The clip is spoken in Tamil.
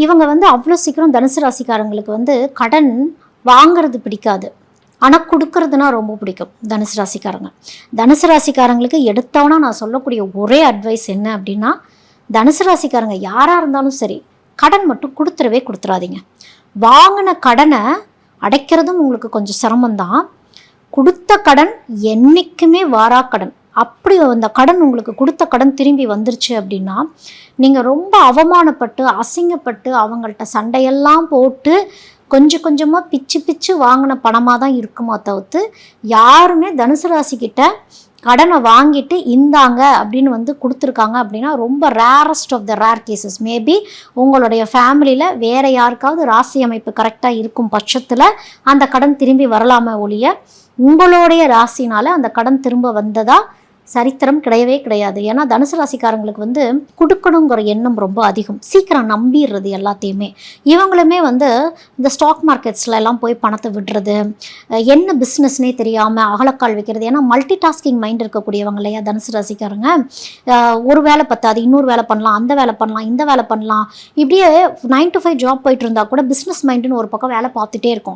இவங்க வந்து அவ்வளோ சீக்கிரம் தனுசு ராசிக்காரங்களுக்கு வந்து கடன் வாங்கிறது பிடிக்காது, ஆனால் கொடுக்கறதுனா ரொம்ப பிடிக்கும் தனுசு ராசிக்காரங்க. தனுசு ராசிக்காரங்களுக்கு எடுத்தவனா நான் சொல்லக்கூடிய ஒரே அட்வைஸ் என்ன அப்படின்னா, தனுசு ராசிக்காரங்க யாராக இருந்தாலும் சரி கடன் மட்டும் கொடுத்துறாதீங்க. வாங்கின கடனை அடைக்கிறதும் உங்களுக்கு கொஞ்சம் சிரமம்தான். கொடுத்த கடன் என்றைக்குமே வாரா கடன். அப்படி அந்த கடன் உங்களுக்கு கொடுத்த கடன் திரும்பி வந்துருச்சு அப்படின்னா, நீங்கள் ரொம்ப அவமானப்பட்டு அசிங்கப்பட்டு அவங்கள்ட்ட சண்டையெல்லாம் போட்டு கொஞ்சம் கொஞ்சமாக பிச்சு பிச்சு வாங்கின பணமாக தான் இருக்குமா தவிர்த்து, யாருமே தனுசு ராசிக்கிட்ட கடனை வாங்கிட்டு இந்தாங்க அப்படின்னு வந்து கொடுத்துருக்காங்க அப்படின்னா ரொம்ப rarest of the rare cases. Maybe உங்களுடைய ஃபேமிலியில் வேறு யாருக்காவது ராசி அமைப்பு கரெக்டாக இருக்கும் பட்சத்தில் அந்த கடன் திரும்பி வரலாமே ஒழிய, உங்களுடைய ராசினால் அந்த கடன் திரும்ப வந்ததா சரித்திரம் கிடையவே கிடையாது. ஏன்னா தனுசு ராசிக்காரங்களுக்கு வந்து கொடுக்கணுங்கிற எண்ணம் ரொம்ப அதிகம், சீக்கிரம் நம்பிடுறது எல்லாத்தையுமே. இவங்களுமே வந்து இந்த ஸ்டாக் மார்க்கெட்ஸ்ல எல்லாம் போய் பணத்தை விடுறது, என்ன பிஸ்னஸ்னே தெரியாமல் அகலக்கால் வைக்கிறது. ஏன்னா மல்டி டாஸ்கிங் மைண்ட் இருக்கக்கூடியவங்க இல்லையா தனுசு ராசிக்காரங்க. ஒரு வேலை பத்தாது, இன்னொரு வேலை பண்ணலாம், அந்த வேலை பண்ணலாம், இந்த வேலை பண்ணலாம். இப்படியே 9 to 5 ஜாப் போயிட்டு இருந்தால் கூட பிஸ்னஸ் மைண்டுன்னு ஒரு பக்கம் வேலை பார்த்துட்டே இருக்கும்.